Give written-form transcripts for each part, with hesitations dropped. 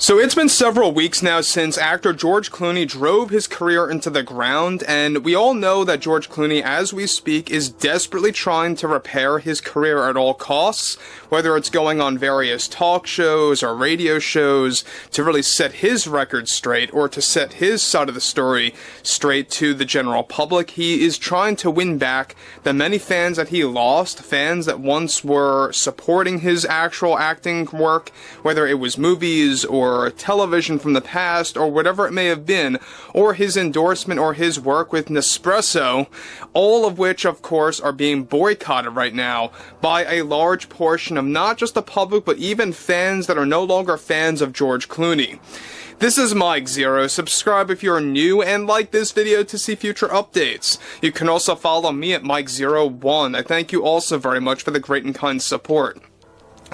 So it's been several weeks now since actor George Clooney drove his career into the ground, and we all know that George Clooney, as we speak, is desperately trying to repair his career at all costs, whether it's going on various talk shows or radio shows to really set his record straight or to set his side of the story straight to the general public. He is trying to win back the many fans that he lost, fans that once were supporting his actual acting work, whether it was movies or television from the past, or whatever it may have been, or his endorsement or his work with Nespresso, all of which, of course, are being boycotted right now by a large portion of not just the public, but even fans that are no longer fans of George Clooney. This is Mike Zero. Subscribe if you're new and like this video to see future updates. You can also follow me at Mike01. I thank you also very much for the great and kind support.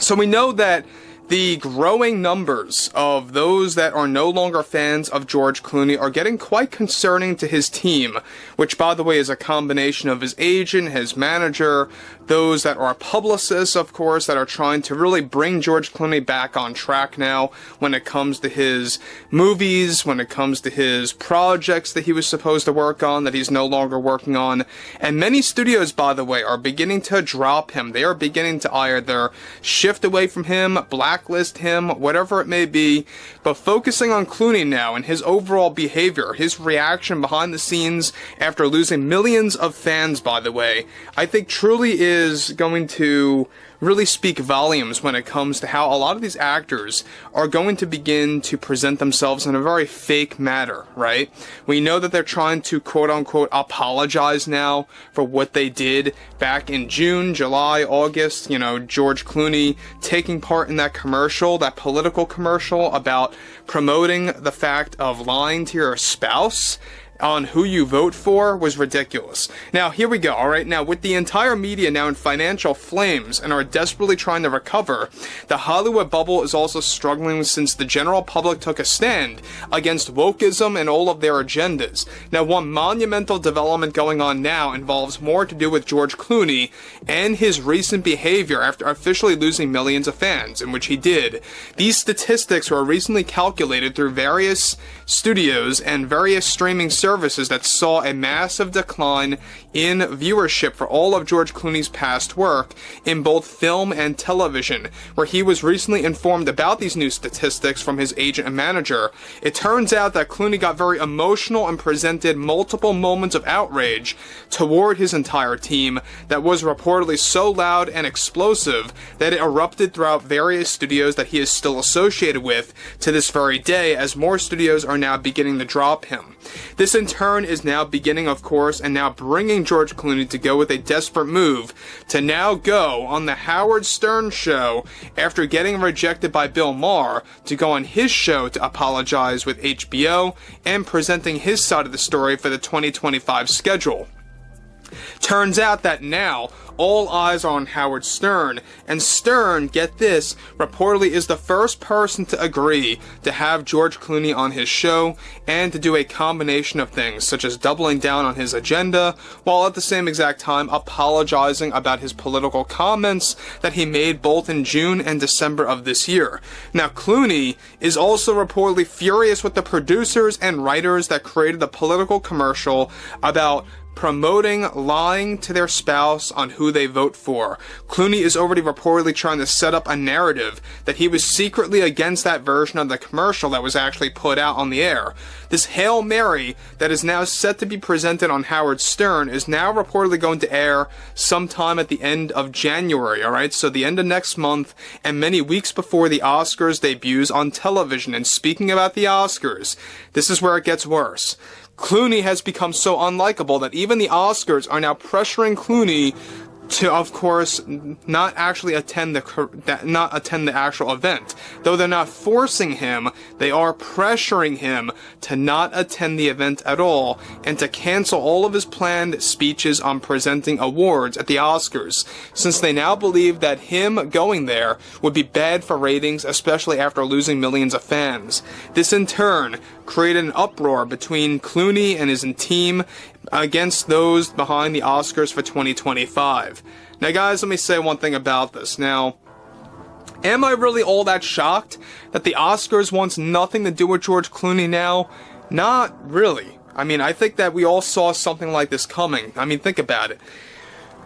So we know that the growing numbers of those that are no longer fans of George Clooney are getting quite concerning to his team, which, by the way, is a combination of his agent, his manager, those that are publicists, of course, that are trying to really bring George Clooney back on track now when it comes to his movies, when it comes to his projects that he was supposed to work on, that he's no longer working on. And many studios, by the way, are beginning to drop him. They are beginning to either shift away from him, blacklist him, whatever it may be, but focusing on Clooney now and his overall behavior, his reaction behind the scenes after losing millions of fans, by the way, I think truly is going to really speak volumes when it comes to how a lot of these actors are going to begin to present themselves in a very fake manner, right? We know that they're trying to quote-unquote apologize now for what they did back in June, July, August, George Clooney taking part in that commercial, that political commercial about promoting the fact of lying to your spouse on who you vote for was ridiculous. Now, here we go, alright? Now, with the entire media now in financial flames and are desperately trying to recover, the Hollywood bubble is also struggling since the general public took a stand against wokeism and all of their agendas. Now, one monumental development going on now involves more to do with George Clooney and his recent behavior after officially losing millions of fans, in which he did. These statistics were recently calculated through various studios and various streaming services that saw a massive decline in viewership for all of George Clooney's past work in both film and television, where he was recently informed about these new statistics from his agent and manager. It turns out that Clooney got very emotional and presented multiple moments of outrage toward his entire team that was reportedly so loud and explosive that it erupted throughout various studios that he is still associated with to this very day, as more studios are now beginning to drop him. This in turn is now beginning, of course, and now bringing George Clooney to go with a desperate move to now go on the Howard Stern show after getting rejected by Bill Maher to go on his show to apologize with HBO and presenting his side of the story for the 2025 schedule. Turns out that now all eyes are on Howard Stern, and Stern, get this, reportedly is the first person to agree to have George Clooney on his show and to do a combination of things, such as doubling down on his agenda, while at the same exact time apologizing about his political comments that he made both in June and December of this year. Now, Clooney is also reportedly furious with the producers and writers that created the political commercial about promoting lying to their spouse on who they vote for. Clooney is already reportedly trying to set up a narrative that he was secretly against that version of the commercial that was actually put out on the air. This Hail Mary that is now set to be presented on Howard Stern is now reportedly going to air sometime at the end of January, alright? So the end of next month and many weeks before the Oscars debuts on television. And speaking about the Oscars, this is where it gets worse. Clooney has become so unlikable that even the Oscars are now pressuring Clooney to, of course, not attend the actual event. Though they're not forcing him, they are pressuring him to not attend the event at all and to cancel all of his planned speeches on presenting awards at the Oscars, since they now believe that him going there would be bad for ratings, especially after losing millions of fans. This in turn created an uproar between Clooney and his team against those behind the Oscars for 2025. Now guys, let me say one thing about this. Now, Am I really all that shocked that the Oscars wants nothing to do with George Clooney now? Not really. I mean, I think that we all saw something like this coming. I mean, think about it.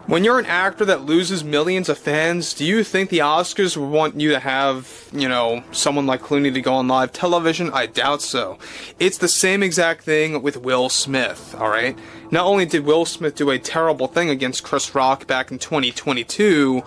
When you're an actor that loses millions of fans, do you think the Oscars would want you to have, you know, someone like Clooney to go on live television? I doubt so. It's the same exact thing with Will Smith, alright? Not only did Will Smith do a terrible thing against Chris Rock back in 2022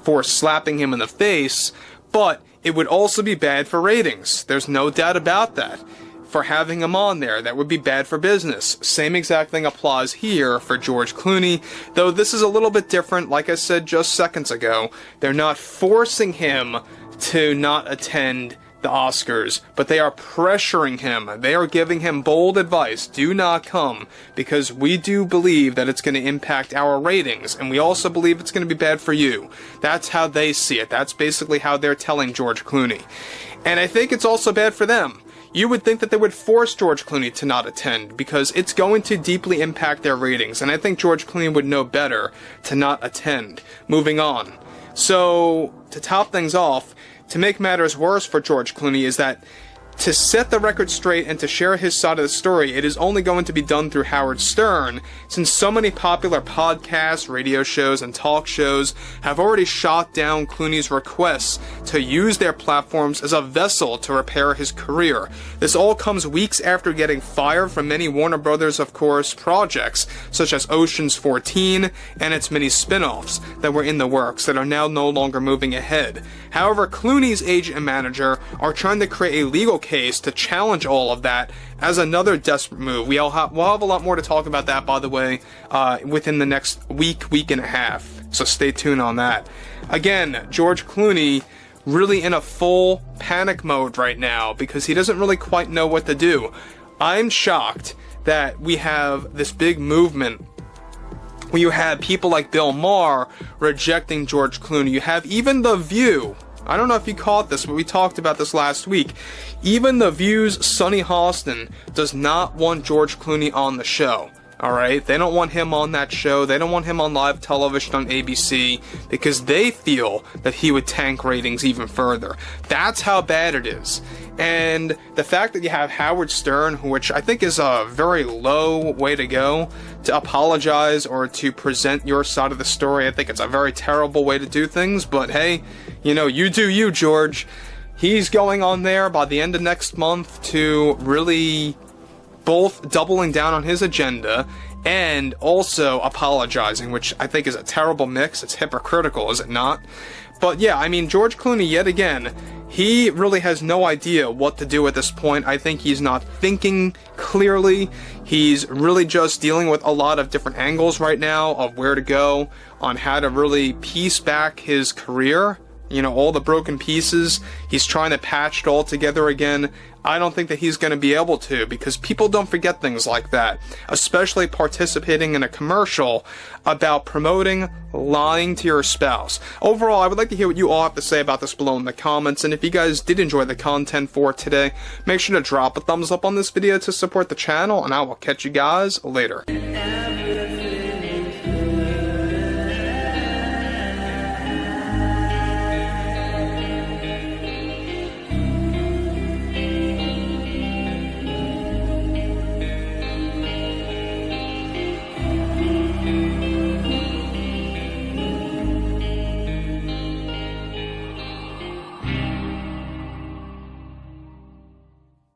for slapping him in the face, but it would also be bad for ratings. There's no doubt about that. For having him on there, that would be bad for business. Same exact thing applies here for George Clooney, though this is a little bit different. Like I said just seconds ago, they're not forcing him to not attend the Oscars, but they are pressuring him. They are giving him bold advice. Do not come, because we do believe that it's going to impact our ratings, and we also believe it's going to be bad for you. That's how they see it. That's basically how they're telling George Clooney. And I think it's also bad for them. You would think that they would force George Clooney to not attend, because it's going to deeply impact their ratings, and I think George Clooney would know better to not attend. Moving on. So, to top things off, to make matters worse for George Clooney is that to set the record straight and to share his side of the story, it is only going to be done through Howard Stern, since so many popular podcasts, radio shows, and talk shows have already shot down Clooney's requests to use their platforms as a vessel to repair his career. This all comes weeks after getting fired from many Warner Brothers, of course, projects, such as Ocean's 14 and its many spin-offs that were in the works that are now no longer moving ahead. However, Clooney's agent and manager are trying to create a legal case to challenge all of that as another desperate move. We'll have a lot more to talk about that, by the way, within the next week and a half. So stay tuned on that. Again, George Clooney really in a full panic mode right now because he doesn't really quite know what to do. I'm shocked that we have this big movement where you have people like Bill Maher rejecting George Clooney. You have even The View. I don't know if you caught this, but we talked about this last week. Even The View's Sonny Hostin does not want George Clooney on the show. Alright? They don't want him on that show. They don't want him on live television on ABC because they feel that he would tank ratings even further. That's how bad it is. And the fact that you have Howard Stern, which I think is a very low way to go, to apologize or to present your side of the story, I think it's a very terrible way to do things, but hey, you know, you do you, George. He's going on there by the end of next month to really both doubling down on his agenda and also apologizing, which I think is a terrible mix. It's hypocritical, is it not? But yeah, I mean, George Clooney, yet again, he really has no idea what to do at this point. I think he's not thinking clearly. He's really just dealing with a lot of different angles right now of where to go, on how to really piece back his career. You know, all the broken pieces. He's trying to patch it all together again. I don't think that he's going to be able to, because people don't forget things like that, especially participating in a commercial about promoting lying to your spouse. Overall, I would like to hear what you all have to say about this below in the comments, and if you guys did enjoy the content for today, make sure to drop a thumbs up on this video to support the channel, and I will catch you guys later.